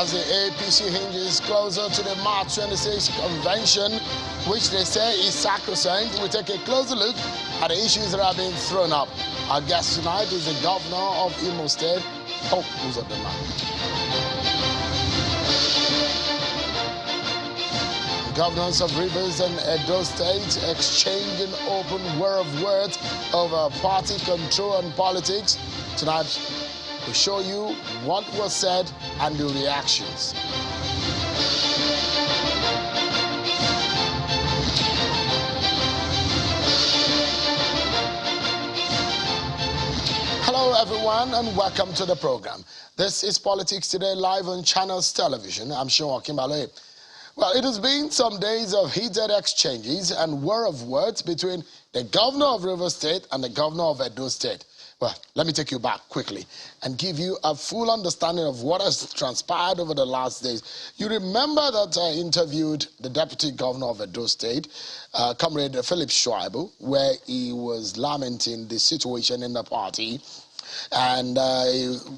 as the APC hinges closer to the March 26 convention, which they say is sacrosanct. We take a closer look at the issues that are being thrown up. Our guest tonight is the governor of Imo State, Uzodimma. Governors of Rivers and Edo State exchanging open war of words over party control and politics. Tonight, we'll show you what was said and the reactions. Hello everyone and welcome to the program. This is Politics Today live on Channels Television. I'm Sean Kimbale. Well, it has been some days of heated exchanges and war of words between the governor of Rivers State and the governor of Edo State. Well, let me take you back quickly and give you a full understanding of what has transpired over the last days. You remember that I interviewed the deputy governor of Edo State, Comrade Philip Schreiber, where he was lamenting the situation in the party and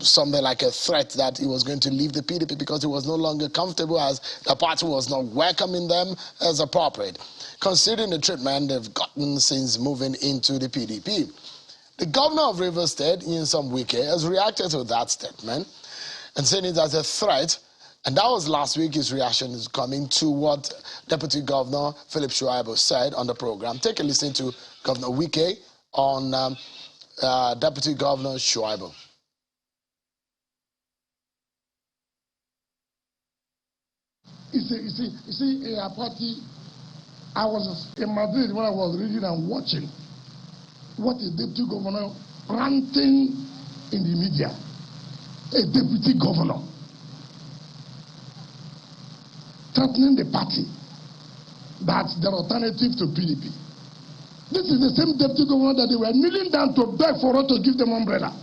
something like a threat that he was going to leave the PDP because he was no longer comfortable as the party was not welcoming them as appropriate, considering the treatment they've gotten since moving into the PDP. The governor of Rivers State, Nyesom Wike, has reacted to that statement and saying it as a threat, and that was last week. His reaction is coming to what Deputy Governor Philip Schreiber said on the program. Take a listen to Governor Wike on Deputy Governor Schreiber. You see, a party, I was in Madrid when I was reading and watching what is deputy governor ranting in the media. A deputy governor threatening the party that's their alternative to PDP. This is the same deputy governor that they were kneeling down to beg for us to give them umbrella.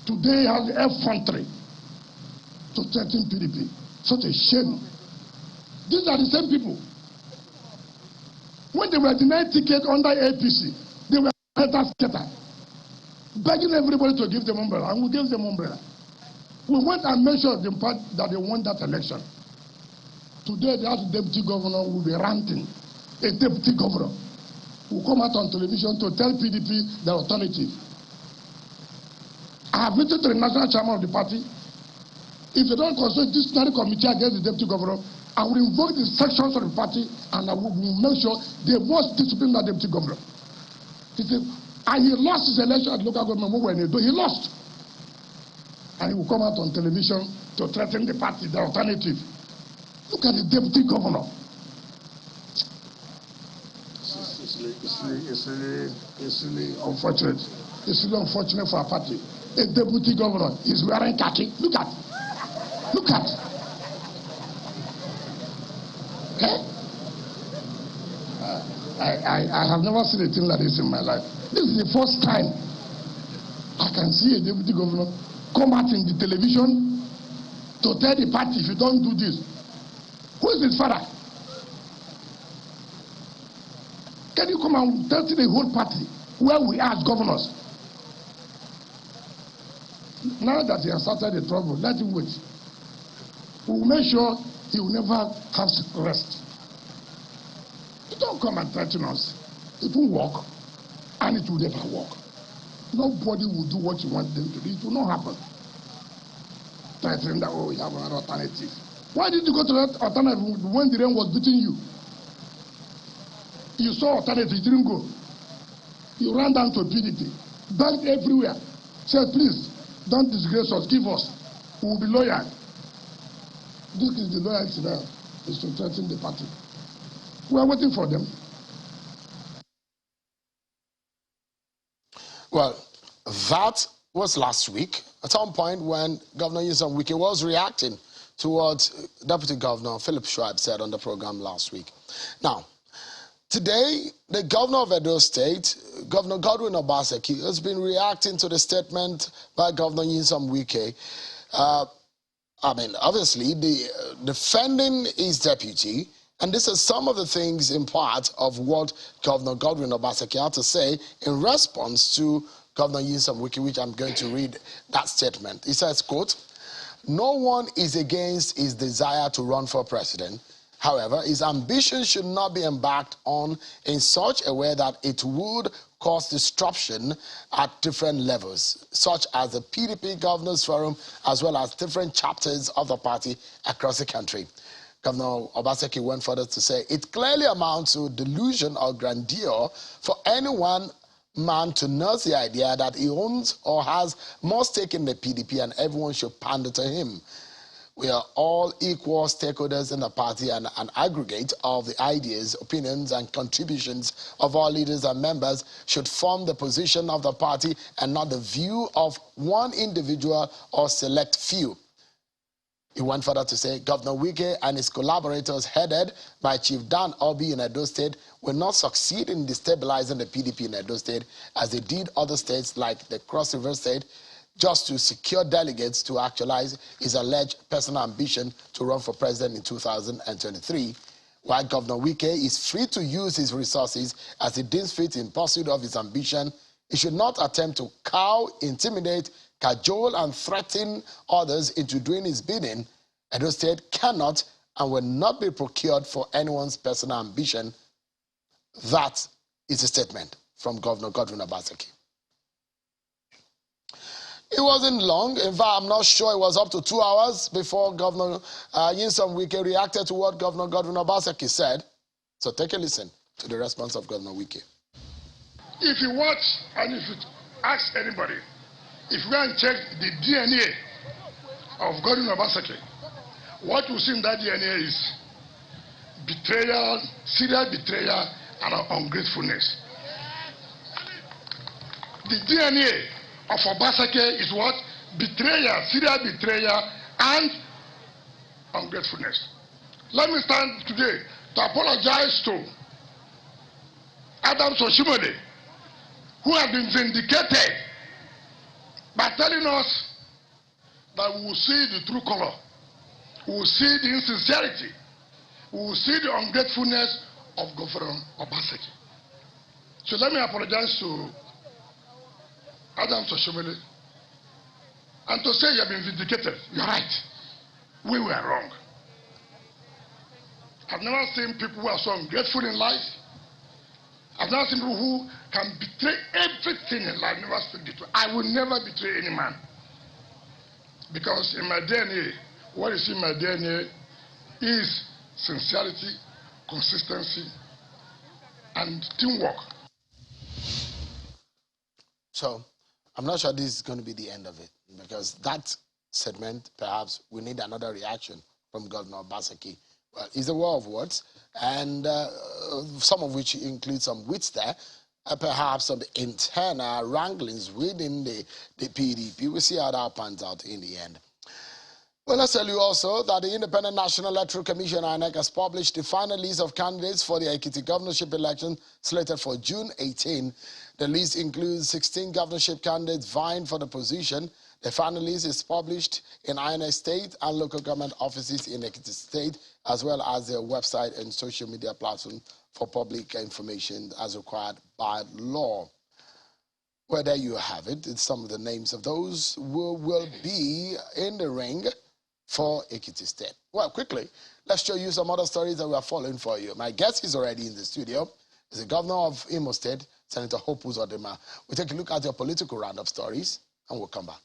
Today has effrontery to threaten PDP. Such a shame. These are the same people. When they were denied ticket under APC, they were scatter, begging everybody to give them umbrella, and we gave them umbrella. We went and measured the part that they won that election. Today, the deputy governor will be ranting. A deputy governor will come out on television to tell PDP the alternative. I have written to the national chairman of the party. If they don't consult disciplinary committee against the deputy governor, I will invoke the sections of the party and I will make sure they must discipline the deputy governor. And he lost his election at local government when he lost. And he will come out on television to threaten the party, the alternative. Look at the deputy governor. It's really unfortunate. It's really unfortunate for a party. A deputy governor is wearing khaki. Look at. Okay? I have never seen a thing like this in my life. This is the first time I can see a deputy governor come out in the television to tell the party, if you don't do this. Who is his father? Can you come and tell the whole party where we are as governors? Now that he has started the trouble, let him wait. We will make sure he will never have rest. You don't come and threaten us. It will work, and it will never work. Nobody will do what you want them to do. It will not happen. Threatening that, oh, we have another alternative. Why did you go to that alternative when the rain was beating you? You saw alternative, you didn't go. You ran down to PDP, begged everywhere, said, please, don't disgrace us, give us. We will be loyal. This is the loyalty now, is to threaten the party. We are waiting for them. Well, that was last week, at some point when Governor Nyesom Wike was reacting to what Deputy Governor Philip Schreiber said on the program last week. Now, today, the governor of Edo State, Governor Godwin Obaseki, has been reacting to the statement by Governor Nyesom Wike. Obviously, defending his deputy, and this is some of the things in part of what Governor Godwin Obaseki had to say in response to Governor Nyesom Wike, which I'm going to read that statement. He says, quote, No one is against his desire to run for president. However, his ambition should not be embarked on in such a way that it would cause disruption at different levels, such as the PDP Governors Forum, as well as different chapters of the party across the country. Governor Obaseki went further to say, it clearly amounts to delusion or grandeur for any one man to nurse the idea that he owns or has more stake in the PDP and everyone should pander to him. We are all equal stakeholders in the party, and an aggregate of the ideas, opinions, and contributions of all leaders and members should form the position of the party and not the view of one individual or select few. He went further to say, Governor Wike and his collaborators, headed by Chief Dan Obi in Edo State, will not succeed in destabilizing the PDP in Edo State as they did other states like the Cross River State, just to secure delegates to actualize his alleged personal ambition to run for president in 2023. While Governor Wike is free to use his resources as he deems fit in pursuit of his ambition, he should not attempt to cow, intimidate, cajole, and threaten others into doing his bidding. Edo State cannot and will not be procured for anyone's personal ambition. That is a statement from Governor Godwin Obaseki. It wasn't long. In fact, I'm not sure it was up to 2 hours before Governor Nyesom Wike reacted to what Governor Godwin Obaseki said. So take a listen to the response of Governor Wike. If you watch and if you ask anybody, if you go and check the DNA of Godwin Obaseki, what you see in that DNA is betrayal, serial betrayal, and ungratefulness. The DNA of Obaseki is what? Betrayal, serial betrayal, and ungratefulness. Let me stand today to apologize to Adams Oshimode, who have been vindicated by telling us that we will see the true color, we will see the insincerity, we will see the ungratefulness of Governor Obaseki. So let me apologize to Adams Oshimole and to say you have been vindicated. You're right. We were wrong. I've never seen people who are so ungrateful in life. I've never seen people who can betray everything in life, never speak the truth. I will never betray any man. Because in my DNA, what is in my DNA is sincerity, consistency, and teamwork. So, I'm not sure this is going to be the end of it, because that segment, perhaps, we need another reaction from Governor Obaseki. Well, it's a war of words, and some of which include some wits there, perhaps some internal wranglings within the PDP. We'll see how that pans out in the end. Well, let's tell you also that the Independent National Electoral Commission, INEC, has published the final list of candidates for the Ekiti governorship election slated for June 18. The list includes 16 governorship candidates vying for the position. The final list is published in INEC state and local government offices in Ekiti State, as well as their website and social media platform for public information as required by law. Well, there you have it. It's some of the names of those who will be in the ring for Ekiti State. Well, quickly, let's show you some other stories that we are following for you. My guest is already in the studio. He's the governor of Imo State, Senator Hope Uzodimma. We'll take a look at your political roundup stories, and we'll come back.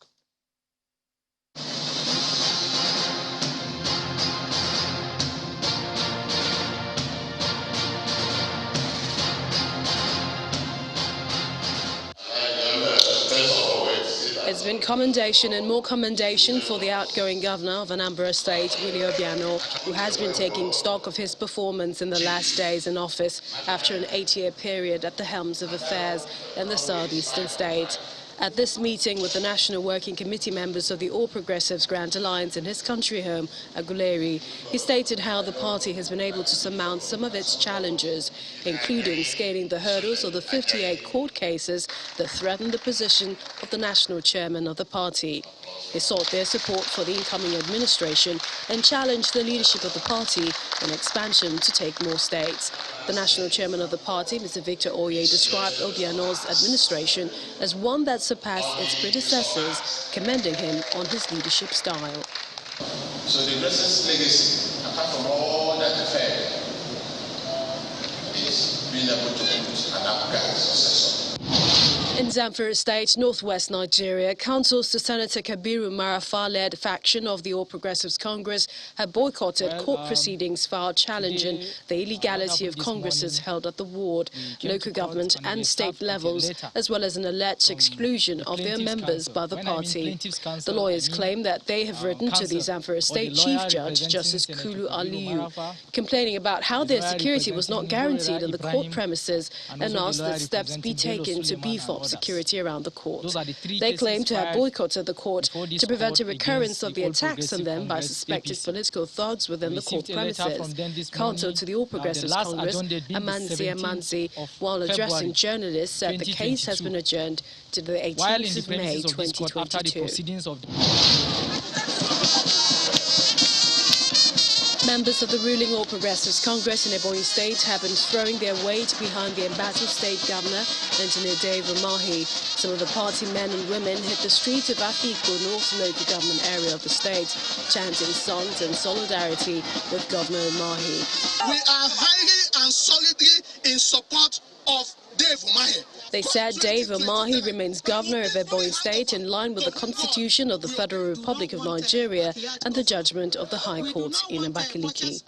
It's been commendation and more commendation for the outgoing governor of Anambra State, Willie Obiano, who has been taking stock of his performance in the last days in office after an 8-year period at the helms of affairs in the southeastern state. At this meeting with the National Working Committee members of the All Progressives Grand Alliance in his country home, Aguleri, he stated how the party has been able to surmount some of its challenges, including scaling the hurdles of the 58 court cases that threaten the position of the national chairman of the party. He sought their support for the incoming administration and challenged the leadership of the party in expansion to take more states. The national chairman of the party, Mr. Victor Oye, described Obiano's administration as one that surpassed its predecessors, commending him on his leadership style. So the greatest legacy, apart from all that affair, is being able to put an upgrade successor. In Zamfara State, northwest Nigeria, councils to Senator Kabiru Marafa-led faction of the All Progressives Congress have boycotted court proceedings filed challenging the illegality of congresses held at the ward, local government and state levels, as well as an alleged exclusion of their members by the party. The lawyers claim that they have written to the Zamfara State Chief Judge, Justice Kulu Aliyu, complaining about how their security was not guaranteed in the court premises and asked that steps be taken to beef up security around the court. They claim to have boycotted the court to prevent a recurrence of the attacks on them by suspected political thugs within the court premises. Counsel to the All Progressives Congress, Amanzi, while addressing journalists, said the case has been adjourned to the 18th of May 2022. Members of the ruling All Progressives Congress in Ebonyi State have been throwing their weight behind the embattled state governor, Engineer Dave Umahi. Some of the party men and women hit the streets of Afikpo North local government area of the state, chanting songs in solidarity with Governor Umahi. We are highly and solidly in support of Dave Umahi. They said Dave Umahi remains governor of Ebonyi State in line with the Constitution of the Federal Republic of Nigeria and the judgment of the High Court in Abakaliki.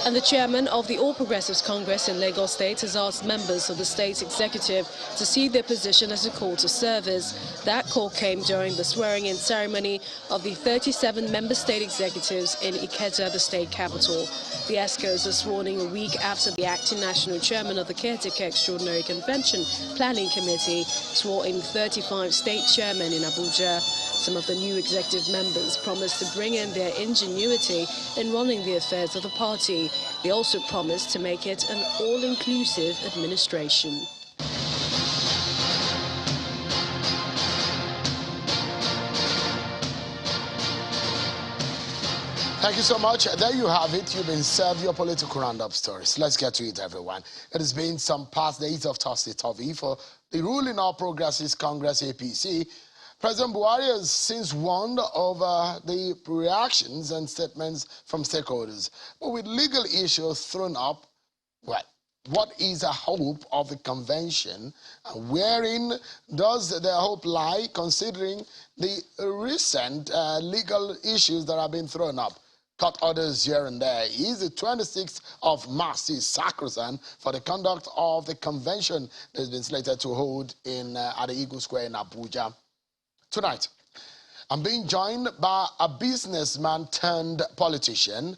And the chairman of the All Progressives Congress in Lagos State has asked members of the state's executive to see their position as a call to service. That call came during the swearing-in ceremony of the 37 member state executives in Ikeja, the state capital. The ESCOs are sworn in a week after the acting national chairman of the Caretaker Extraordinary Convention Planning Committee swore in 35 state chairmen in Abuja. Some of the new executive members promised to bring in their ingenuity in running the affairs of the party. They also promised to make it an all-inclusive administration. Thank you so much. There you have it. You've been served your political roundup stories. Let's get to it, everyone. It has been some past days of topsy-turvy for the ruling All Progressives Congress APC. President Buhari has since warned over the reactions and statements from stakeholders. But with legal issues thrown up, what is the hope of the convention, and wherein does their hope lie, considering the recent legal issues that have been thrown up? Court orders here and there. Is the 26th of March is sacrosanct for the conduct of the convention that has been slated to hold at the Eagle Square in Abuja. Tonight, I'm being joined by a businessman turned politician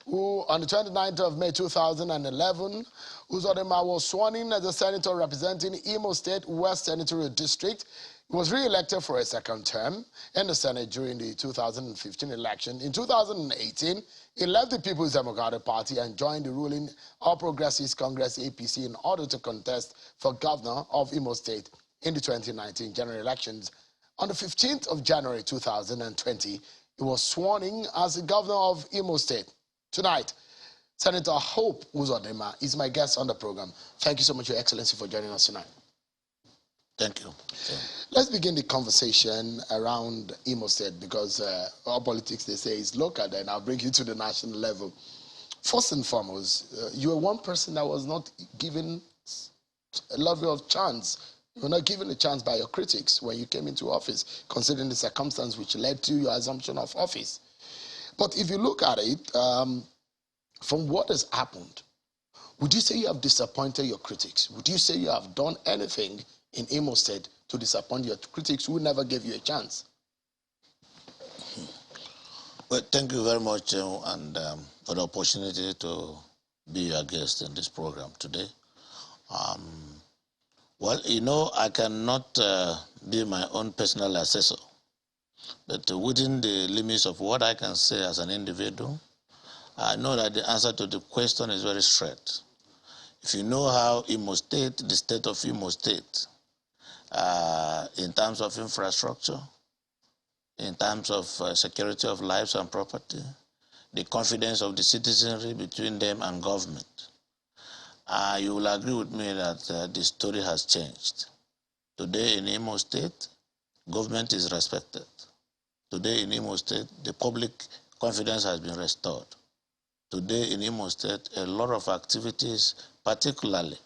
who, on the 29th of May 2011, Uzodimma was sworn in as a senator representing Imo State West Senatorial District. He was re-elected for a second term in the Senate during the 2015 election. In 2018, he left the People's Democratic Party and joined the ruling All Progressives Congress APC in order to contest for governor of Imo State in the 2019 general elections. On the 15th of January 2020, he was sworn in as the governor of Imo State. Tonight, Senator Hope Uzodimma is my guest on the program. Thank you so much, Your Excellency, for joining us tonight. Thank you. Let's begin the conversation around Imo State, because all politics, they say, is local, and I'll bring you to the national level. First and foremost, you were one person that was not given a level of chance. You were not given a chance by your critics when you came into office, considering the circumstance which led to your assumption of office. But if you look at it, from what has happened, would you say you have disappointed your critics? Would you say you have done anything in Imo State to disappoint your critics who never gave you a chance? Well, thank you very much and for the opportunity to be your guest in this program today. Well, you know, I cannot be my own personal assessor, but within the limits of what I can say as an individual, I know that the answer to the question is very straight. If you know how Imo State, the state of Imo State, in terms of infrastructure, in terms of security of lives and property, the confidence of the citizenry between them and government, you will agree with me that the story has changed. Today in Imo State, government is respected. Today in Imo State, the public confidence has been restored. Today in Imo State, a lot of activities, particularly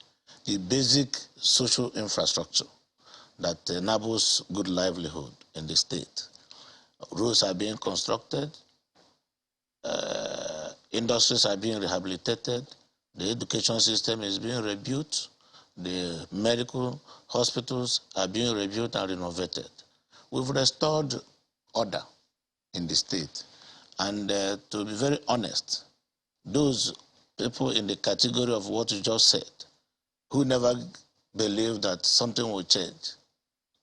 the basic social infrastructure that enables good livelihood in the state. Roads are being constructed, industries are being rehabilitated, the education system is being rebuilt, the medical hospitals are being rebuilt and renovated. We've restored order in the state. And to be very honest, those people in the category of what you just said, who never believed that something will change,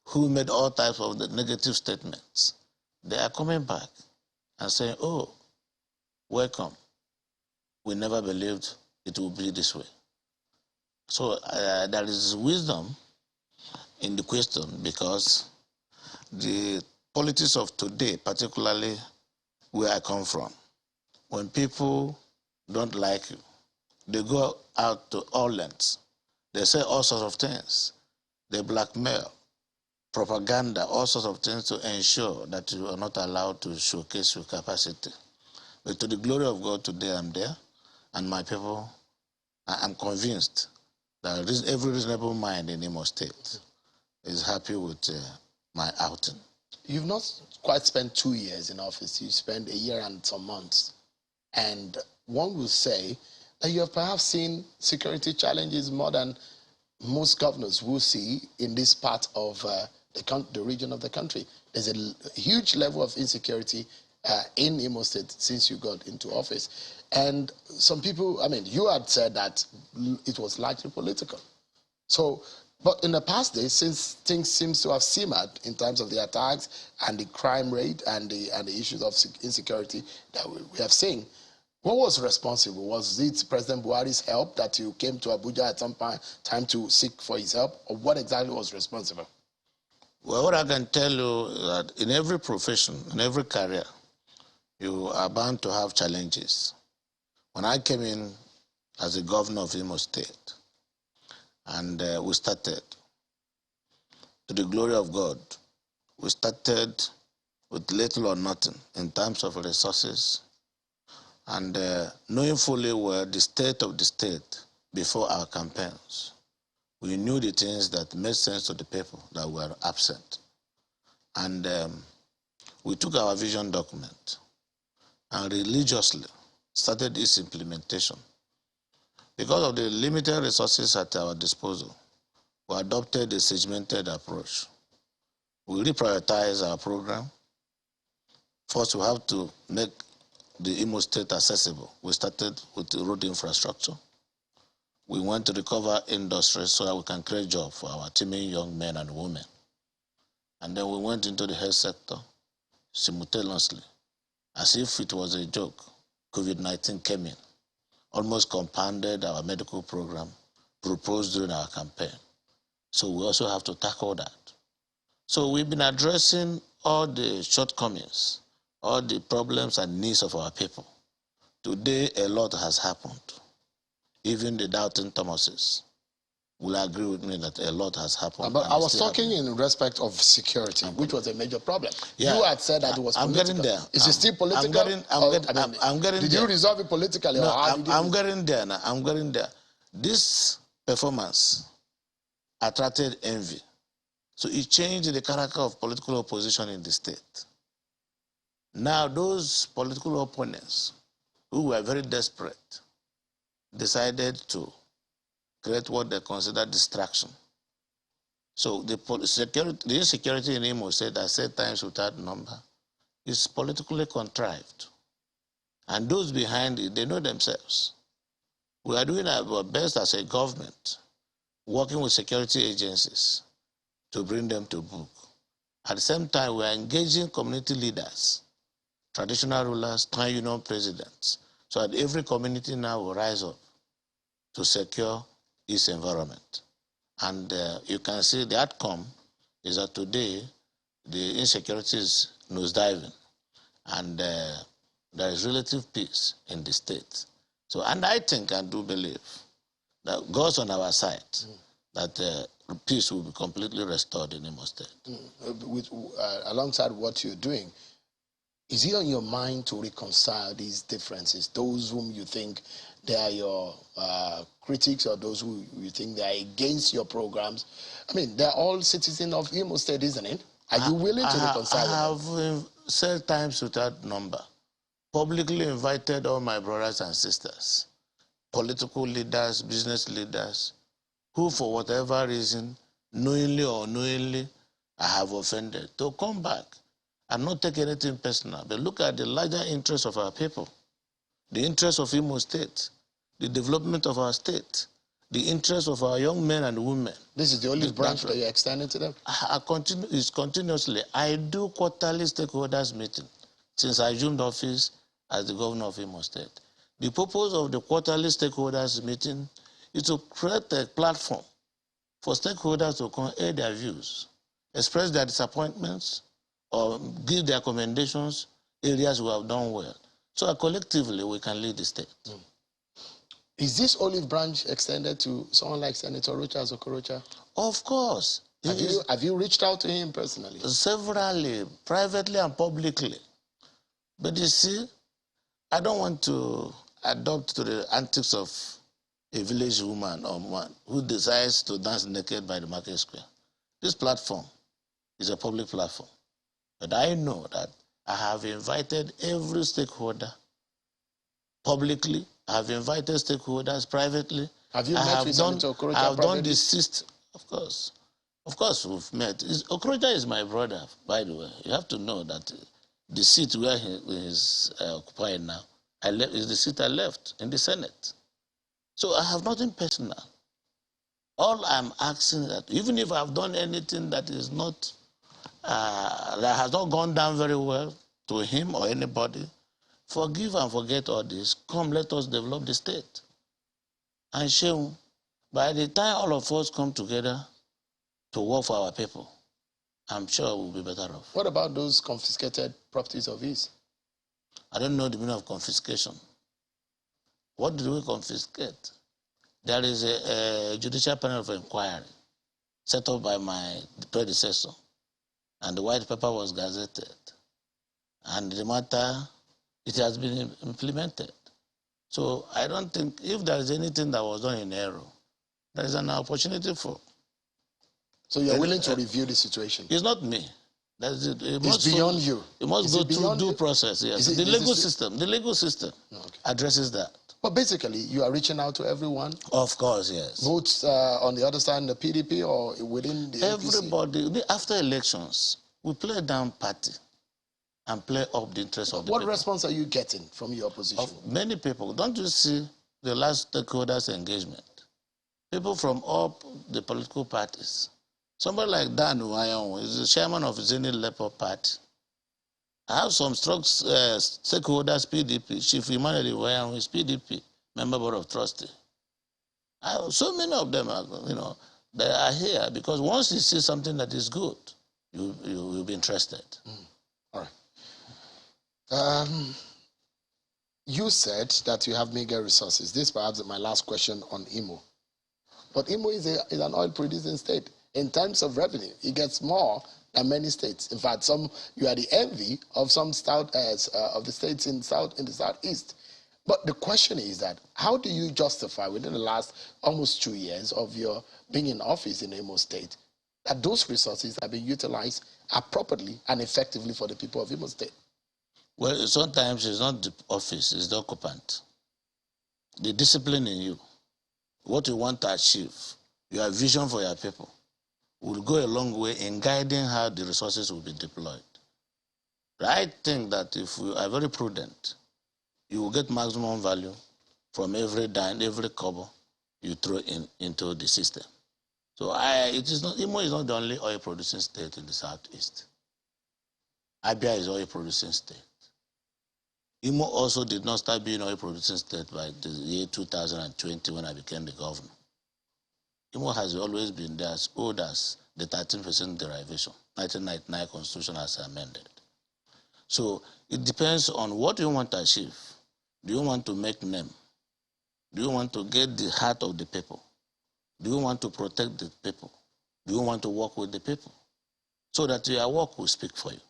who made all types of the negative statements, they are coming back and saying, oh, welcome. We never believed it would be this way. So there is wisdom in the question, because the politics of today, particularly where I come from, when people don't like you, they go out to all lengths. They say all sorts of things. They blackmail, propaganda, all sorts of things to ensure that you are not allowed to showcase your capacity. But to the glory of God, today I'm there, and my people, I'm convinced that every reasonable mind in Imo State is happy with my outing. You've not quite spent 2 years in office. You spent a year and some months. And one will say that you have perhaps seen security challenges more than most governors will see in this part of the region of the country. There's a huge level of insecurity in Imo State since you got into office. And some people, I mean, you had said that it was largely political. So, but in the past days, since things seem to have simmered in terms of the attacks and the crime rate and the issues of insecurity that we have seen, what was responsible? Was it President Buhari's help that you came to Abuja at some time to seek for his help? Or what exactly was responsible? Well, what I can tell you is that in every profession, in every career, you are bound to have challenges. When I came in as a governor of Imo State, and we started, to the glory of God, we started with little or nothing in terms of resources, and knowing fully well the state of the state before our campaigns. We knew the things that made sense to the people that were absent. And we took our vision document and religiously started its implementation. Because of the limited resources at our disposal, we adopted a segmented approach. We reprioritized our program. First, we have to make the Imo State accessible. We started with the road infrastructure. We want to recover industries so that we can create jobs for our teeming young men and women. And then we went into the health sector simultaneously. As if it was a joke, COVID-19 came in, almost compounded our medical program proposed during our campaign. So we also have to tackle that. So we've been addressing all the shortcomings, all the problems and needs of our people. Today, a lot has happened. Even the doubting Thomases will agree with me that a lot has happened. But I was talking in respect of security, which was a major problem. Yeah, you had said that it was political. I'm getting there. Is it still political? I'm getting did there. You resolve it politically? No, or how did I'm getting there now. I'm getting there. This performance attracted envy. So it changed the character of political opposition in the state. Now those political opponents who were very desperate decided to create what they consider distraction. So the insecurity in Imo State, I said times without number, is politically contrived. And those behind it, they know themselves. We are doing our best as a government, working with security agencies to bring them to book. At the same time, we are engaging community leaders, traditional rulers, town union presidents, so that every community now will rise up to secure its environment. And you can see the outcome is that today the insecurity is nosediving, and there is relative peace in the state. So, and I think and do believe that God's on our side, that peace will be completely restored in Imo State. Alongside what you're doing, Is it on your mind to reconcile these differences? Those whom you think they are your critics, or those who you think they are against your programs? I mean, they're all citizens of Imo State, isn't it? Are you willing to reconcile I with them? have said times without number, publicly invited all my brothers and sisters, political leaders, business leaders, who for whatever reason, knowingly or unknowingly, I have offended, to come back and not take anything personal, but look at the larger interests of our people, the interests of Imo State, the development of our state, the interests of our young men and women. This is the only branch that you're extending to them? Continuously. I do quarterly stakeholders meeting since I assumed office as the governor of Imo State. The purpose of the quarterly stakeholders meeting is to create a platform for stakeholders to come air their views, express their disappointments, or give their recommendations, areas we have done well. So collectively, we can lead the state. Is this olive branch extended to someone like Senator Rochas Okorocha? Of course. Have you reached out to him personally? Severally, privately and publicly. But you see, I don't want to adopt to the antics of a village woman or man who decides to dance naked by the market square. This platform is a public platform. But I know that I have invited every stakeholder publicly. I have invited stakeholders privately. Have you met with Senator Okorocha privately? I have done the sixth, of course. Of course, we've met. Okorocha is my brother, by the way. You have to know that the seat where he is occupying now is the seat I left in the Senate. So I have nothing personal. All I'm asking that, even if I've done anything that is not, that has not gone down very well to him or anybody, forgive and forget all this. Come, let us develop the state. And Shehu, by the time all of us come together to work for our people, I'm sure we'll be better off. What about those confiscated properties of his? I don't know the meaning of confiscation. What do we confiscate? There is a judicial panel of inquiry set up by my predecessor, and the white paper was gazetted. And the matter, it has been implemented. So I don't think, if there is anything that was done in error, there is an opportunity for. So you're willing to review the situation? It's not me. It's beyond you. It must go through due process, yes. The legal system addresses that. But basically, you are reaching out to everyone? Of course, yes. Both on the other side, in the PDP, or within the Everybody, after elections, we play down party and play up the interest of the people. What response are you getting from your opposition? Of many people. Don't you see the last stakeholders engagement? People from all the political parties. Somebody like Dan Uwayon is the chairman of Zenith Labour Party. I have some strong stakeholders, PDP. Chief Emmanuel Uwayon is PDP, member board of trustee. So many of them are, they are here because once you see something that is good, you'll be interested. All right. You said that you have mega resources. This perhaps is my last question on Imo. But Imo is an oil-producing state. In terms of revenue, it gets more than many states. In fact, you are the envy of some of the states in the southeast. But the question is that how do you justify within the last almost 2 years of your being in office in Imo State that those resources are being utilized appropriately and effectively for the people of Imo State? Well, sometimes it's not the office, it's the occupant. The discipline in you, what you want to achieve, your vision for your people, will go a long way in guiding how the resources will be deployed. I think that if we are very prudent, you will get maximum value from every dime, every kobo you throw into the system. So Imo is not the only oil-producing state in the southeast. Abia is oil-producing state. Imo also did not start being oil-producing state by the year 2020 when I became the governor. Imo has always been there as old as the 13% derivation, 1999 Constitution as amended. So it depends on what you want to achieve. Do you want to make name? Do you want to get the heart of the people? Do you want to protect the people? Do you want to work with the people? So that your work will speak for you.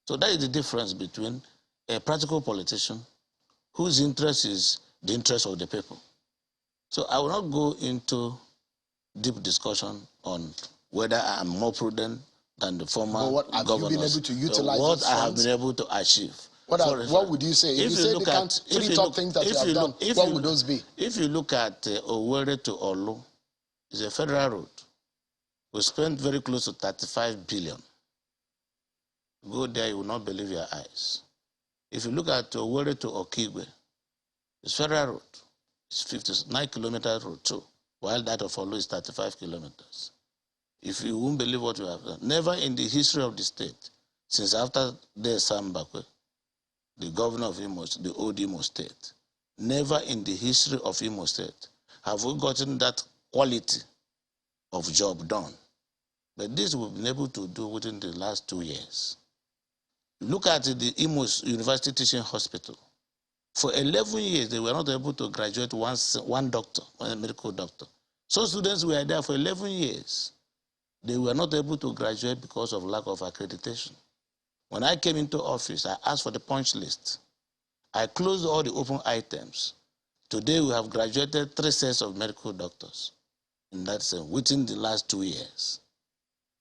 So that is the difference between a practical politician whose interest is the interest of the people. So I will not go into deep discussion on whether I am more prudent than the former but what have governors. you been able to utilize what those I have funds? been able to achieve. What would you say? If you say they count three top things that you have done, what would those be? If you look at Owerri to Olu, it's a federal road. We spent very close to 35 billion. Go there, you will not believe your eyes. If you look at Owerri to Okigwe, it's federal road. It's 59 kilometer road too, while that of Olu is 35 kilometers. If you won't believe what we have done, never in the history of the state, since after the Sam Bakwe, the governor of Imo, the old Imo State, never in the history of Imo State have we gotten that quality of job done. But this we've been able to do within the last 2 years. Look at the Imo University Teaching Hospital. For 11 years, they were not able to graduate one doctor, one medical doctor. So students were there for 11 years. They were not able to graduate because of lack of accreditation. When I came into office, I asked for the punch list. I closed all the open items. Today, we have graduated 3 sets of medical doctors. In that sense, within the last 2 years.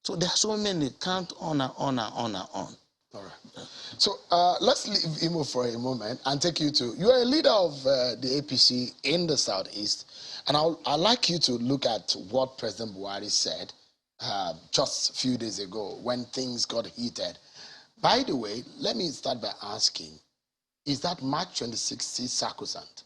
So there are so many, count on and on and on and on. All right. So let's leave Imo for a moment and take you to, you are a leader of the APC in the Southeast, and I'd like you to look at what President Buhari said just a few days ago when things got heated. By the way, let me start by asking, is that March 26th sacrosanct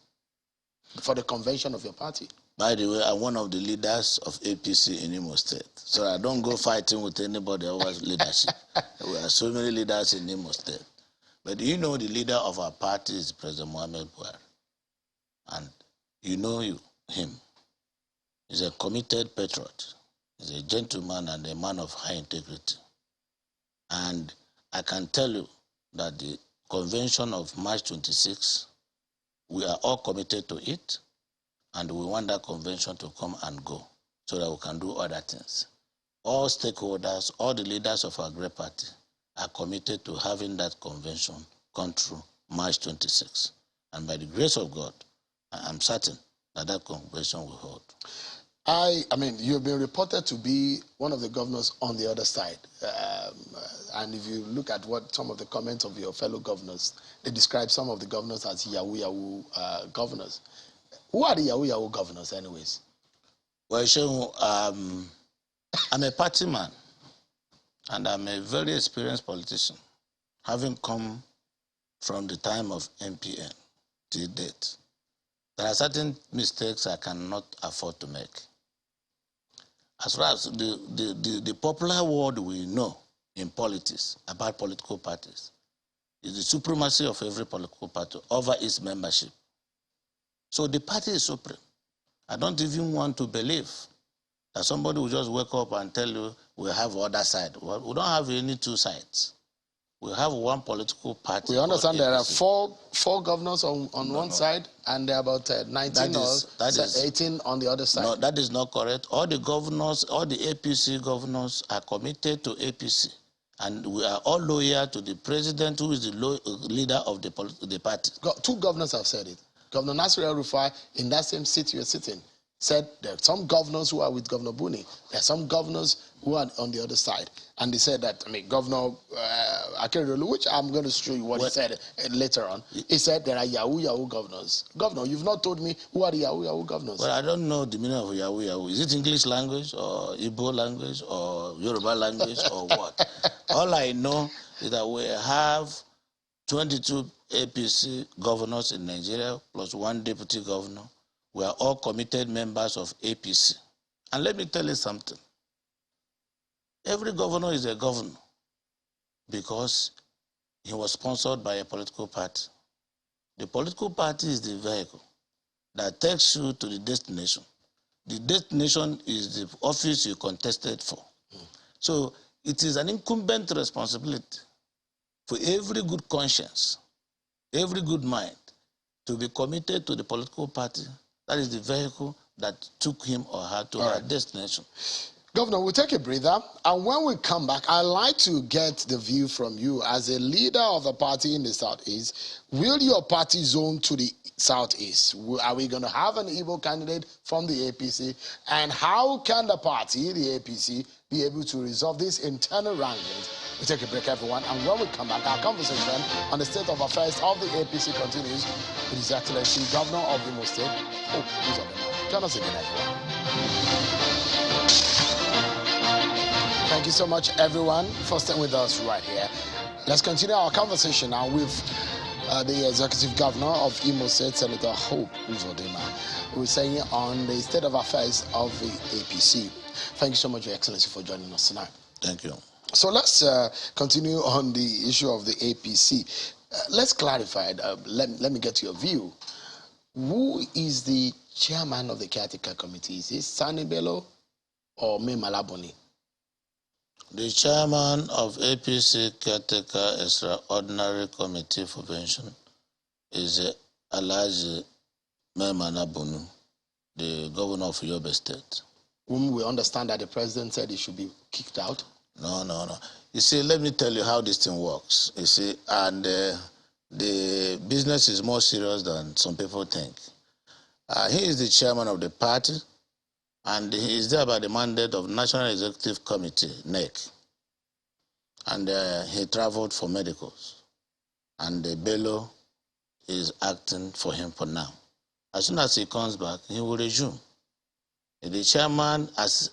for the convention of your party? By the way, I'm one of the leaders of APC in Imo State. So I don't go fighting with anybody else's leadership. There are so many leaders in Imo State. But you know the leader of our party is President Muhammad Buhari. And you know him. He's a committed patriot. He's a gentleman and a man of high integrity. And I can tell you that the convention of March 26, we are all committed to it. And we want that convention to come and go so that we can do other things. All stakeholders, all the leaders of our great party are committed to having that convention come through March 26. And by the grace of God, I am certain that that convention will hold. I mean, you've been reported to be one of the governors on the other side. And if you look at what some of the comments of your fellow governors, they describe some of the governors as Yahoo governors. Who are the Yahoo governors anyways? Well, I'm a party man, and I'm a very experienced politician, having come from the time of MPN to date. There are certain mistakes I cannot afford to make. As far as the popular word we know in politics about political parties is the supremacy of every political party over its membership. So the party is supreme. I don't even want to believe that somebody will just wake up and tell you we have other side. Well, we don't have any two sides. We have one political party. We understand there are four governors on one side, and there are about 19 or 18 on the other side. No, that is not correct. All the governors, all the APC governors are committed to APC. And we are all loyal to the president, who is the leader of the party. 2 governors have said it. Governor Nasir El-Rufai, in that same seat you're sitting, said there are some governors who are with Governor Buni. There are some governors who are on the other side. And they said that, Governor Akeredolu, which I'm going to show you what he said later on, he said there are Yahoo governors. Governor, you've not told me who are the Yahoo governors. Well, I don't know the meaning of Yahoo. Is it English language or Igbo language or Yoruba language or what? All I know is that we have 22 APC governors in Nigeria plus 1 deputy governor. We are all committed members of APC. And let me tell you something. Every governor is a governor because he was sponsored by a political party. The political party is the vehicle that takes you to the destination. The destination is the office you contested for. So it is an incumbent responsibility for every good conscience, every good mind, to be committed to the political party. That is the vehicle that took him or her to her destination. Governor, we'll take a breather, and when we come back, I'd like to get the view from you as a leader of a party in the Southeast. Will your party zone to the Southeast? Are we going to have an Igbo candidate from the APC? And how can the party, the APC, be able to resolve these internal wranglings? We take a break, everyone, and when we come back, our conversation on the state of affairs of the APC continues with His Excellency Governor of Imo State, Uzodimma. Join us again, everyone. Thank you so much, everyone, for staying with us right here. Let's continue our conversation now with the Executive Governor of Imo State, Senator Hope Uzodimma, who is saying on the state of affairs of the APC. Thank you so much, Your Excellency, for joining us tonight. Thank you. So let's continue on the issue of the APC. Let's clarify. Let me get your view. Who is the chairman of the caretaker committee? Is it Sani Bello or Me Malaboni? The chairman of APC Caretaker Extraordinary Committee for Pension is Alhaji Memanabunu, the governor of Yobe State. Whom we understand that the president said he should be kicked out. No. You see, let me tell you how this thing works. You see, and the business is more serious than some people think. He is the chairman of the party, and he is there by the mandate of National Executive Committee, NEC. And he traveled for medicals. And Bello is acting for him for now. As soon as he comes back, he will resume. The chairman is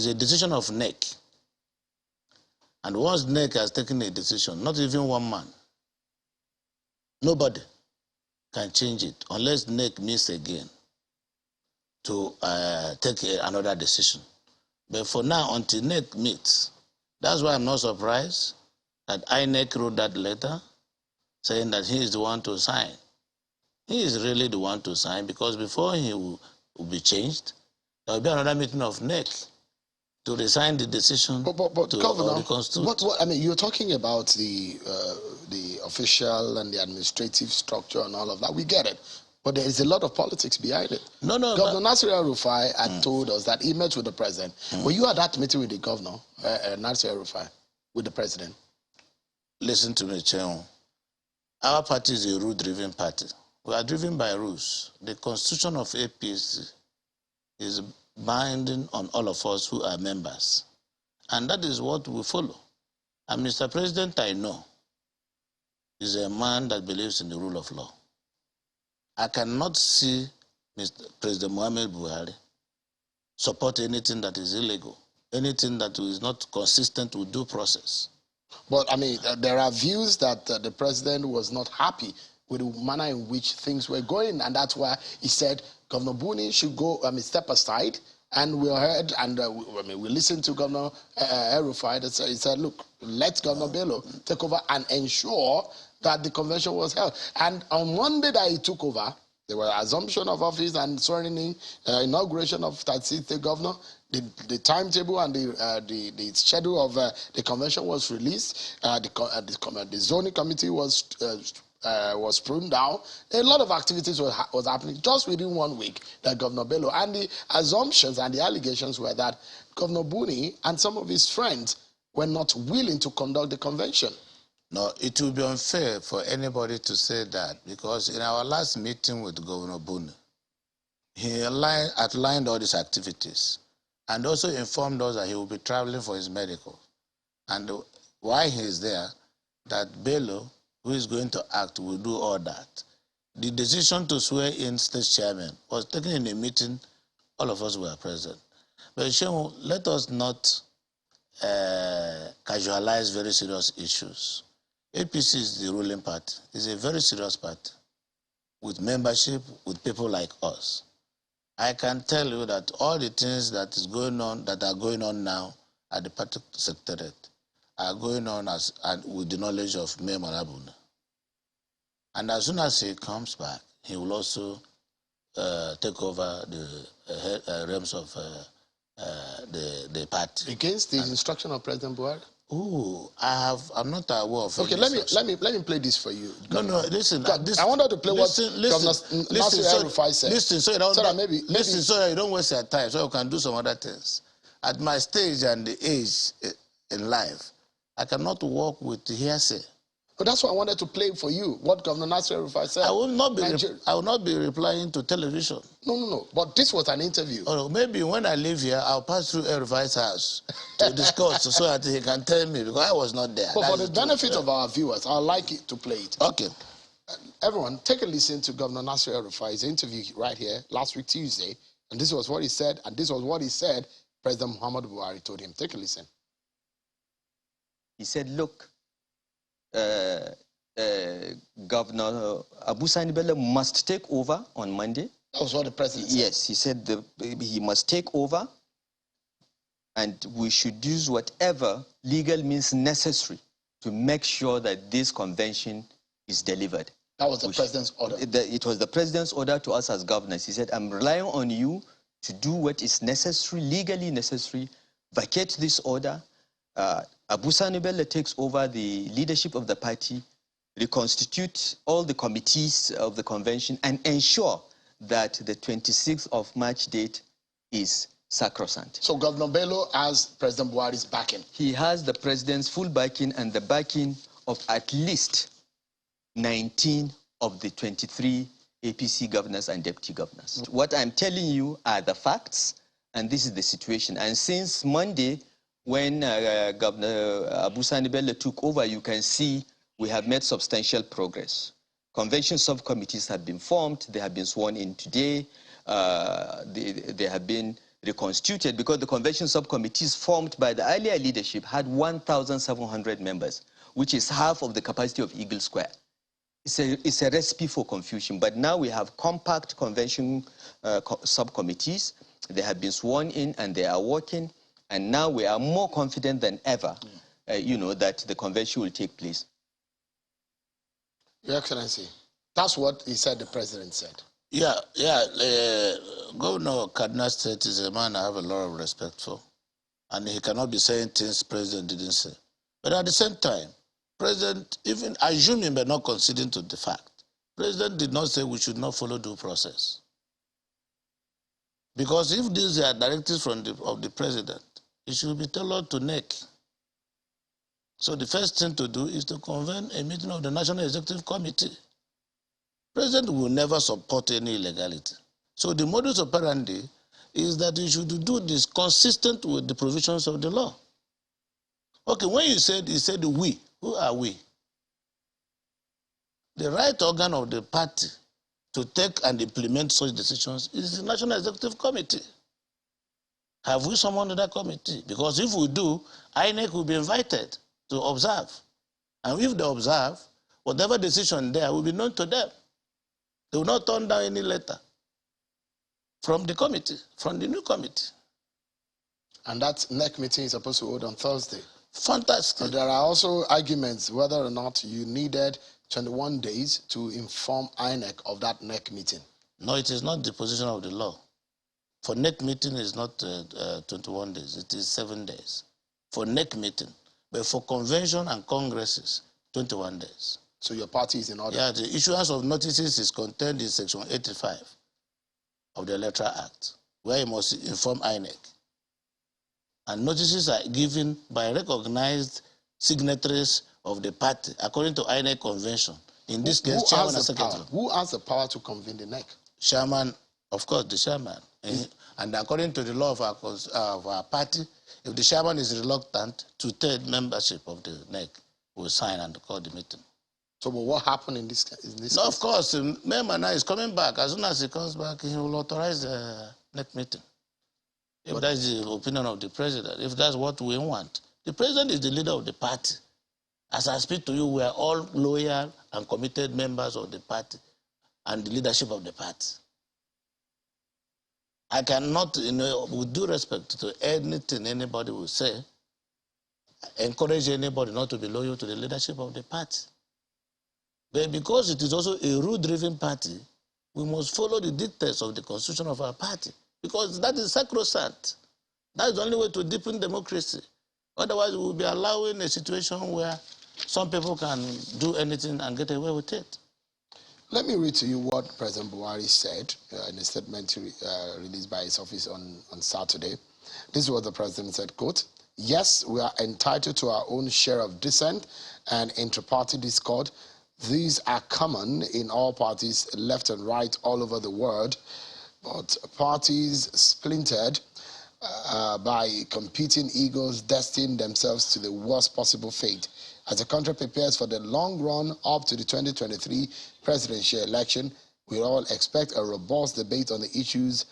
a decision of NEC. And once NEC has taken a decision, not even one man, nobody can change it unless NEC meets again to take another decision. But for now, until NEC meets, that's why I'm not surprised that INEC wrote that letter saying that he is the one to sign. He is really the one to sign because before he will be changed, there will be another meeting of NEC to resign the decision but to Governor, the Constitution. I mean, you're talking about the official and the administrative structure and all of that. We get it. But there is a lot of politics behind it. No. Governor Nasir El-Rufai had told us that he met with the president. Were you at that meeting with the governor, Nasir El-Rufai, with the president? Listen to me, Chairman. Our party is a rule-driven party. We are driven by rules. The constitution of APC is binding on all of us who are members. And that is what we follow. And Mr. President, I know, is a man that believes in the rule of law. I cannot see Mr. President Muhammad Buhari support anything that is illegal, anything that is not consistent with due process. But, I mean, there are views that the president was not happy with the manner in which things were going, and that's why he said Governor Buni should go, step aside. And we heard, and we listened to Governor El-Rufai. He said, look, let Governor Bello take over and ensure that the convention was held. And on Monday that he took over, there were assumption of office and swearing in, inauguration of that state governor. The timetable and the schedule of the convention was released. The zoning committee was pruned down. A lot of activities was happening just within 1 week that Governor Bello, and the assumptions and the allegations were that Governor Buni and some of his friends were not willing to conduct the convention. No, it would be unfair for anybody to say that, because in our last meeting with Governor Buni, he outlined all these activities and also informed us that he will be traveling for his medical. And while he is there, that Bello, who is going to act, will do all that. The decision to swear in state chairman was taken in a meeting. All of us were present. But Shehu, let us not casualize very serious issues. APC is the ruling party. It's a very serious party with membership, with people like us. I can tell you that all the things that are going on now at the party secretariat are going on with the knowledge of Mayor Malabuna. And as soon as he comes back, he will also take over the realms of the party. Against the instruction of President Buhari? Oh, I'm not aware of. Okay, let me play this for you. No, listen. I wanted to play what Governor Nasir El-Rufai said. Listen, so you don't waste your time, so you can do some other things. at my stage and the age in life, I cannot work with hearsay. But that's why I wanted to play for you what Governor Nasir El-Rufai said. I will not be replying to television. No. But this was an interview. Oh, maybe when I leave here, I'll pass through El-Rufai's house to discuss so that he can tell me, because I was not there. But for the benefit of our viewers, I'd like it to play it. Okay. Everyone, take a listen to Governor Nasir El-Rufai's interview right here last week, Tuesday. And this was what he said, and this was what he said President Muhammadu Buhari told him. Take a listen. He said, look, Governor Abu Sani Bello must take over on Monday. That was what the president said. Yes, he said he must take over, and we should use whatever legal means necessary to make sure that this convention is delivered. That was the president's order. It was the president's order to us as governors. He said, I'm relying on you to do what is necessary, legally necessary, vacate this order. Abu Sani Bello takes over the leadership of the party, reconstitute all the committees of the convention, and ensure that the 26th of March date is sacrosanct. So Governor Bello has President Buhari's backing. He has the president's full backing and the backing of at least 19 of the 23 APC governors and deputy governors. What I'm telling you are the facts, and this is the situation. And since Monday, when Governor Abu Sani Bello took over, you can see we have made substantial progress. Convention subcommittees have been formed. They have been sworn in today. They have been reconstituted, because the convention subcommittees formed by the earlier leadership had 1,700 members, which is half of the capacity of Eagle Square. It's a recipe for confusion. But now we have compact convention subcommittees. They have been sworn in and they are working. And now we are more confident than ever, that the convention will take place. Your Excellency, that's what he said, the president said. Yeah. Governor Kaduna State is a man I have a lot of respect for. And he cannot be saying things president didn't say. But at the same time, president, even assuming but not conceding to the fact, president did not say we should not follow due process. Because if these are directives of the president, it should be tailored to NEC. So the first thing to do is to convene a meeting of the National Executive Committee. President will never support any illegality. So the modus operandi is that you should do this consistent with the provisions of the law. Okay, when he said we, who are we? The right organ of the party to take and implement such decisions is the National Executive Committee. Have we summoned that committee? Because if we do, INEC will be invited to observe. And if they observe, whatever decision there will be known to them. They will not turn down any letter from the committee, from the new committee. And that NEC meeting is supposed to hold on Thursday. Fantastic. So there are also arguments whether or not you needed 21 days to inform INEC of that NEC meeting. No, it is not the position of the law. For NEC meeting, it's not 21 days. It is 7 days. For NEC meeting. But for convention and congresses, 21 days. So your party is in order? Yeah, the issuance of notices is contained in Section 85 of the Electoral Act, where you must inform INEC. And notices are given by recognized signatories of the party, according to INEC convention. In this case, chairman and secretary. Who has the power to convene the NEC? Chairman, of course, the chairman. And according to the law of our party, if the chairman is reluctant to take membership of the NEC, will sign and call the meeting. So but what happened in this case? No, of course, Memana is coming back. As soon as he comes back, he will authorize the NEC meeting. If that's the opinion of the president, if that's what we want. The president is the leader of the party. As I speak to you, we are all loyal and committed members of the party and the leadership of the party. I cannot, with due respect to anything anybody will say, encourage anybody not to be loyal to the leadership of the party. But because it is also a rule-driven party, we must follow the dictates of the constitution of our party. Because that is sacrosanct. That is the only way to deepen democracy. Otherwise, we will be allowing a situation where some people can do anything and get away with it. Let me read to you what President Buhari said in a statement released by his office on Saturday. This is what the president said, quote, "Yes, we are entitled to our own share of dissent and inter-party discord. These are common in all parties, left and right, all over the world. But parties splintered by competing egos destined themselves to the worst possible fate. As the country prepares for the long run up to the 2023 presidential election, we all expect a robust debate on the issues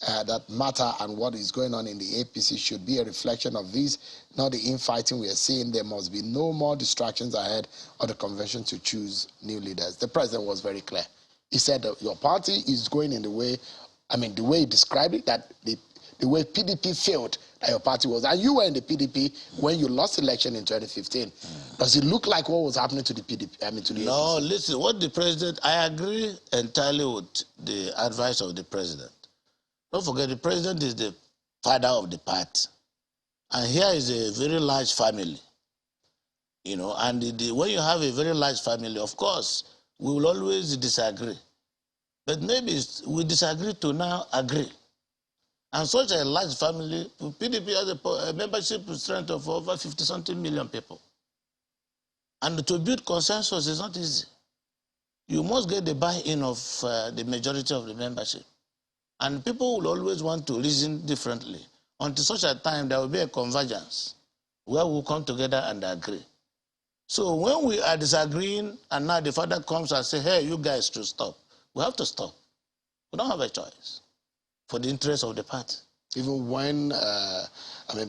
that matter, and what is going on in the APC should be a reflection of this, not the infighting we are seeing. There must be no more distractions ahead of the convention to choose new leaders." The president was very clear. He said that your party is going in the way, the way he described it, that the way PDP failed, that your party was. And you were in the PDP when you lost election in 2015. Does it look like what was happening to the PDP, to the No, APC? listen, what the president, I agree entirely with the advice of the president. Don't forget, the president is the father of the party. And here is a very large family. And when you have a very large family, of course, we will always disagree. But maybe we disagree to now agree. And such a large family, PDP has a membership strength of over 50-something million people. And to build consensus is not easy. You must get the buy-in of the majority of the membership. And people will always want to reason differently. Until such a time, there will be a convergence where we'll come together and agree. So when we are disagreeing, and now the father comes and says, "Hey, you guys should stop," we have to stop. We don't have a choice for the interest of the party. Even when,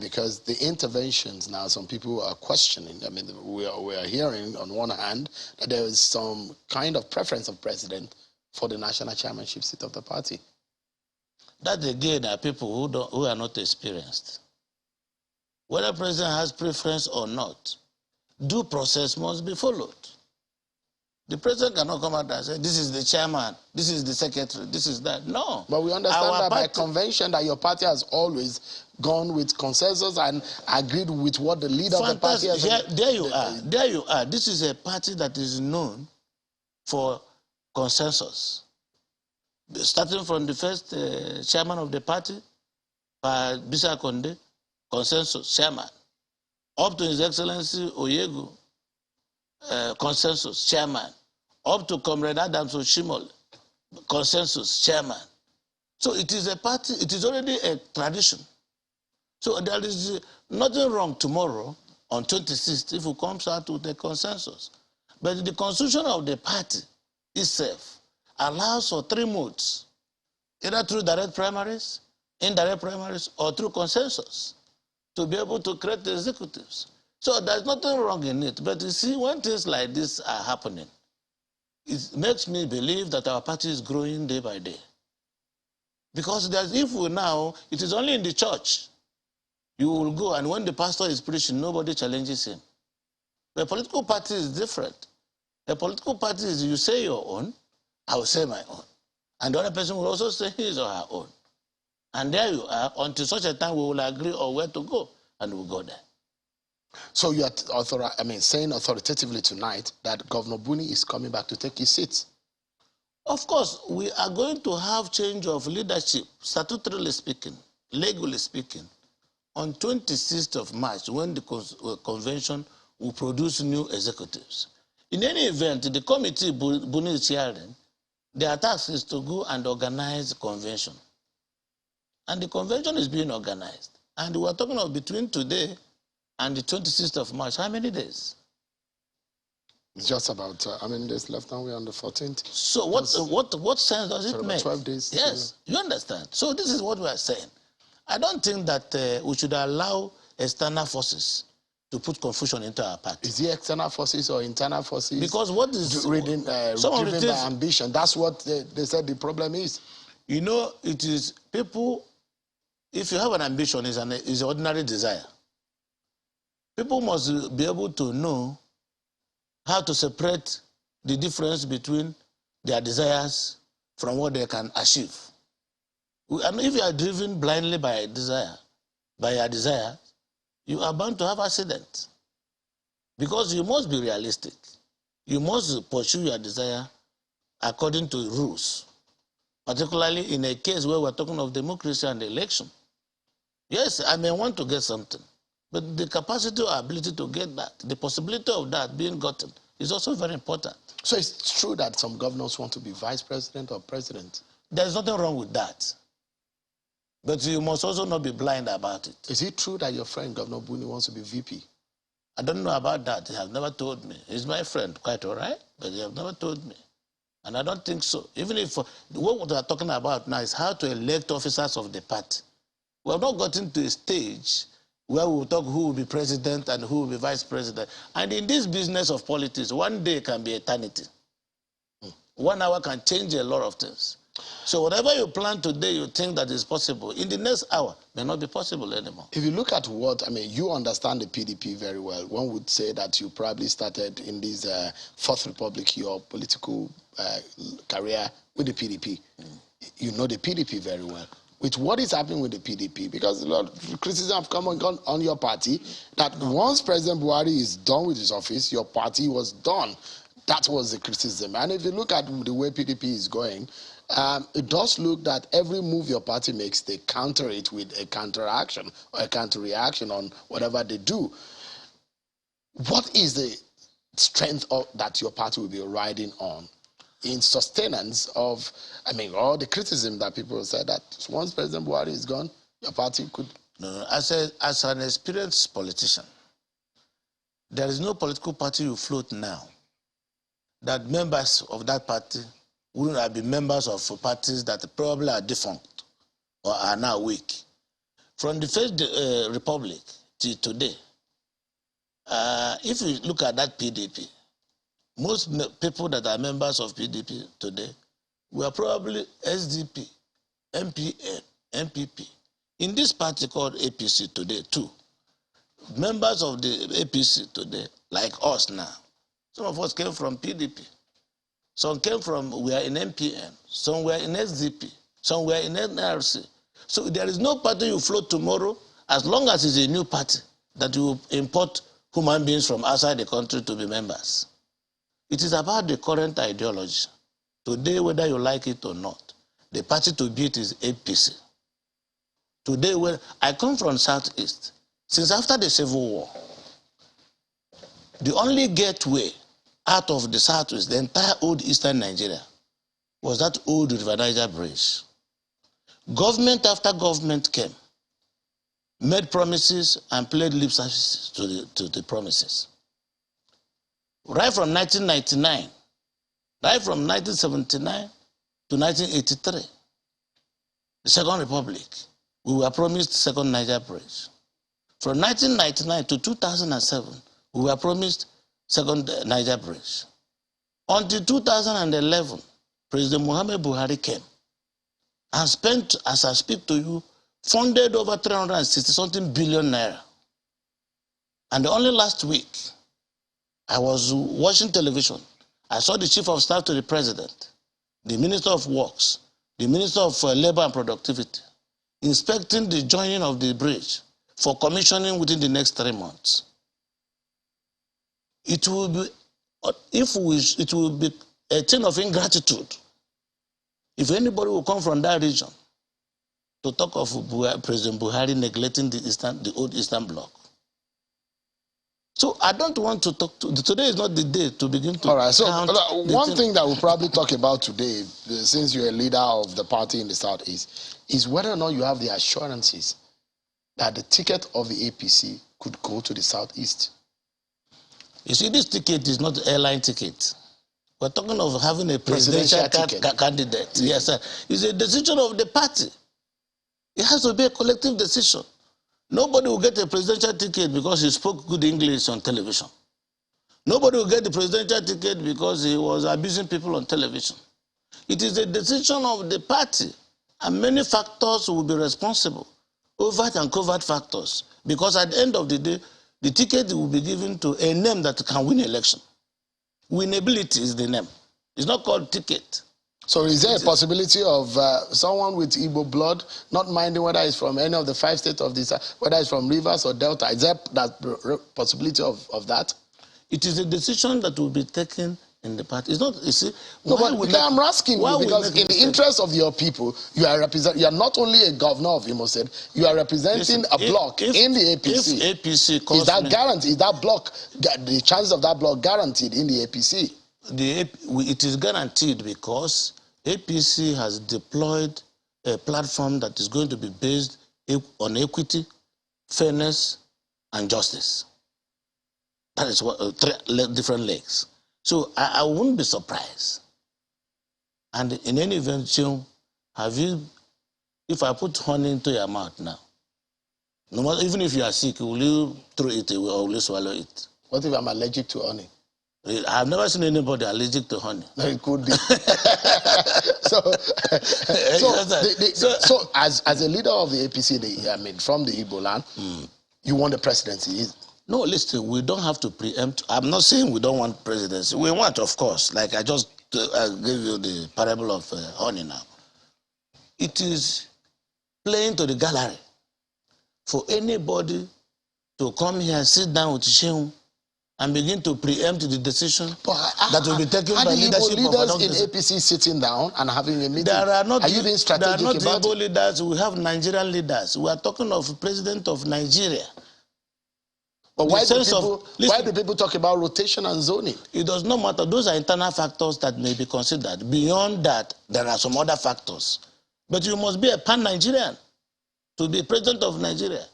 because the interventions now, some people are questioning. We are hearing on one hand that there is some kind of preference of president for the national chairmanship seat of the party. That again are people who are not experienced. Whether president has preference or not, due process must be followed. The president cannot come out and say, "This is the chairman, this is the secretary, this is that." No. But we understand that by convention that your party has always gone with consensus and agreed with what the leader of the party has. There you are. This is a party that is known for consensus. Starting from the first chairman of the party, Bisa Konde, consensus chairman. Up to His Excellency Oyegu, consensus chairman. Up to Comrade Adams Oshimole, consensus chairman. So it is a party, it is already a tradition. So there is nothing wrong tomorrow on 26th if it comes out with a consensus. But the constitution of the party itself allows for 3 modes, either through direct primaries, indirect primaries, or through consensus, to be able to create the executives. So there's nothing wrong in it. But you see, when things like this are happening, it makes me believe that our party is growing day by day. Because if we now, it is only in the church, you will go, and when the pastor is preaching, nobody challenges him. The political party is different. A political party is you say your own, I will say my own. And the other person will also say his or her own. And there you are, until such a time we will agree on where to go, and we'll go there. So you are saying authoritatively tonight that Governor Buni is coming back to take his seat? Of course, we are going to have change of leadership, statutorily speaking, legally speaking, on 26th of March, when the convention will produce new executives. In any event, the committee Buni is chairing, their task is to go and organize the convention. And the convention is being organized. And we are talking of between today and the 26th of March. How many days? It's just about, how many days left now? We're on the 14th. So what sense does it make? 12 days. Yes, you understand. So this is what we are saying. I don't think that we should allow external forces to put confusion into our party. Is it external forces or internal forces? Because what is driven by ambition? That's what they said the problem is. You know, it is people. If you have an ambition, it's an ordinary desire. People must be able to know how to separate the difference between their desires from what they can achieve. And if you are driven blindly by your desire, you are bound to have accidents. Because you must be realistic. You must pursue your desire according to rules. Particularly in a case where we're talking of democracy and election. Yes, I may want to get something, but the capacity or ability to get that, the possibility of that being gotten is also very important. So it's true that some governors want to be vice president or president? There's nothing wrong with that. But you must also not be blind about it. Is it true that your friend, Governor Buni, wants to be VP? I don't know about that. He has never told me. He's my friend, quite all right, but he has never told me. And I don't think so. Even if what we are talking about now is how to elect officers of the party. We have not gotten to a stage where we will talk who will be president and who will be vice president. And in this business of politics, one day can be eternity. 1 hour can change a lot of things. So whatever you plan today, you think that is possible, in the next hour, may not be possible anymore. If you look at what, I mean, you understand the PDP very well. One would say that you probably started in this Fourth Republic, your political career with the PDP. You know the PDP very well. With what is happening with the PDP, because a lot of criticism have come on your party, that once President Buhari is done with his office, your party was done. That was the criticism. And if you look at the way PDP is going, it does look that every move your party makes, they counter it with a counteraction or a counter-reaction on whatever they do. What is the strength that your party will be riding on in sustenance of, I mean, all the criticism that people said that once President Buhari is gone, your party could... No, as an experienced politician, there is no political party you float now that members of that party wouldn't have been members of parties that probably are defunct or are now weak. From the First Republic to today, if you look at that PDP, most people that are members of PDP today were probably SDP, MPN, MPP. In this party called APC today, too, members of the APC today, like us now, some of us came from PDP. Some came from, we are in MPN. Some were in SDP. Some were in NRC. So there is no party you float tomorrow, as long as it's a new party, that you import human beings from outside the country to be members. It is about the current ideology. Today, whether you like it or not, the party to beat is APC. Today, when I come from Southeast, since after the Civil War, the only gateway out of the Southwest, the entire old Eastern Nigeria, was that old River Niger bridge. Government after government came, made promises and played lip service to the promises. Right from 1999, right from 1979 to 1983, the Second Republic, we were promised Second Niger bridge. From 1999 to 2007, we were promised Second Niger bridge. Until 2011, President Muhammad Buhari came and spent, as I speak to you, funded over 360-something billion naira. And only last week, I was watching television. I saw the Chief of Staff to the President, the Minister of Works, the Minister of Labor and Productivity, inspecting the joining of the bridge for commissioning within the next 3 months. It will be, it will be a chain of ingratitude if anybody will come from that region to talk of President Buhari neglecting the old Eastern Bloc. So I don't want to talk to, today is not the day to begin to. All right, so count one thing that we'll probably talk about today, since you're a leader of the party in the Southeast, is whether or not you have the assurances that the ticket of the APC could go to the Southeast. You see, this ticket is not an airline ticket. We're talking of having a presidential candidate. Yes, sir. It's a decision of the party. It has to be a collective decision. Nobody will get a presidential ticket because he spoke good English on television. Nobody will get the presidential ticket because he was abusing people on television. It is a decision of the party, and many factors will be responsible, overt and covert factors, because at the end of the day, the ticket will be given to a name that can win election. Winnability is the name. It's not called ticket. So is there a possibility of someone with Igbo blood, not minding whether it's from any of the 5 states of this, whether it's from Rivers or Delta, is there that possibility of that? It is a decision that will be taken in the party. It's not, you see. No, but I'm asking you because in the interest of your people, you are not only a governor of Imo State, you are representing a block in the APC. If APC is that guaranteed? Is that block, the chances of that block guaranteed in the APC? It is guaranteed because APC has deployed a platform that is going to be based on equity, fairness, and justice. That is what three different legs. So I wouldn't be surprised. And in any event, if I put honey into your mouth now, no matter, even if you are sick, will you throw it away or will you swallow it? What if I'm allergic to honey? I've never seen anybody allergic to honey. No, it could be. so as a leader of the APC, from the Igbo land, you want the presidency? No, listen, we don't have to preempt. I'm not saying we don't want presidency. We want, of course. Like I just gave you the parable of honey now. It is playing to the gallery for anybody to come here and sit down with Shehu and begin to preempt the decision that will be taken by leadership leaders in APC sitting down and having a meeting. Are you being strategic about it? There are not Igbo leaders. We have Nigerian leaders. We are talking of president of Nigeria. But why do people talk about rotation and zoning? It does not matter. Those are internal factors that may be considered. Beyond that, there are some other factors. But you must be a pan-Nigerian to be president of Nigeria.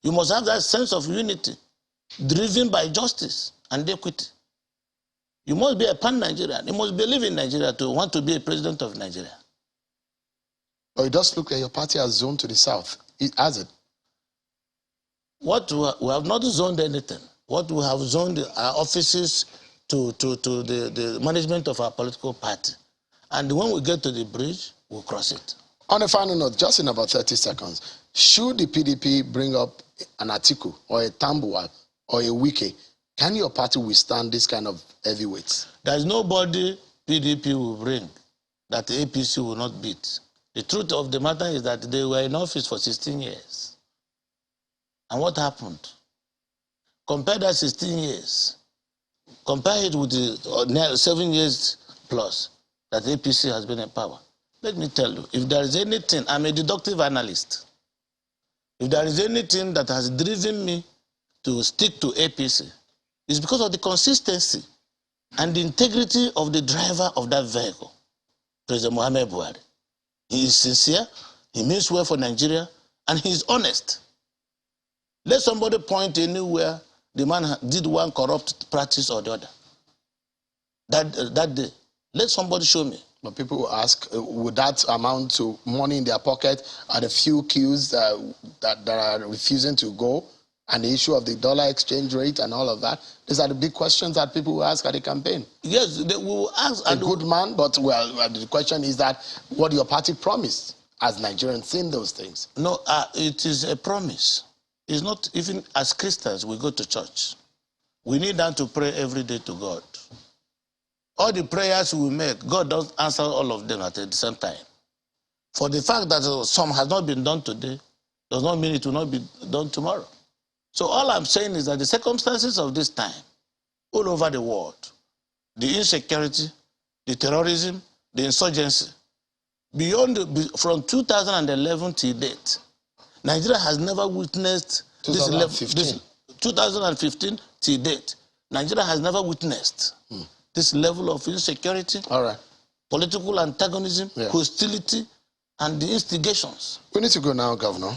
You must have that sense of unity, driven by justice and equity. You must be a pan-Nigerian. You must believe in Nigeria to want to be a president of Nigeria. But it does look like your party has zoned to the south. Has it? We have not zoned anything. What we have zoned are offices to the management of our political party. And when we get to the bridge, we'll cross it. On a final note, just in about 30 seconds, should the PDP bring up an Atiku or a Tambuwal or a Wike, can your party withstand this kind of heavyweights? There's nobody PDP will bring that the APC will not beat. The truth of the matter is that they were in office for 16 years. And what happened? Compare that 16 years. Compare it with the 7 years plus that APC has been in power. Let me tell you, if there is anything, I'm a deductive analyst. If there is anything that has driven me to stick to APC, it's because of the consistency and the integrity of the driver of that vehicle, President Muhammad Buhari. He is sincere, he means well for Nigeria, and he is honest. Let somebody point anywhere the man did one corrupt practice or the other. That day, let somebody show me. But people will ask, would that amount to money in their pocket? Are the few queues that are refusing to go? And the issue of the dollar exchange rate and all of that? These are the big questions that people will ask at the campaign. Yes, they will ask. A good man, but the question is that what your party promised as Nigerians seeing those things? No, it is a promise. It's not, even as Christians, we go to church. We need that to pray every day to God. All the prayers we make, God doesn't answer all of them at the same time. For the fact that some has not been done today, does not mean it will not be done tomorrow. So all I'm saying is that the circumstances of this time, all over the world, the insecurity, the terrorism, the insurgency, from 2011 till date, Nigeria has never witnessed 2015 till date. Nigeria has never witnessed this level of insecurity, political antagonism, hostility, and the instigations. We need to go now, Governor.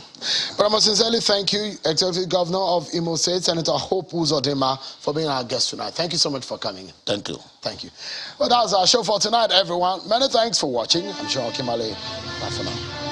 But I must sincerely thank you, Executive Governor of Imo State, Senator Hope Uzodimma, for being our guest tonight. Thank you so much for coming. Thank you. Thank you. Well, that was our show for tonight, everyone. Many thanks for watching. I'm sure Kimale. Bye for now.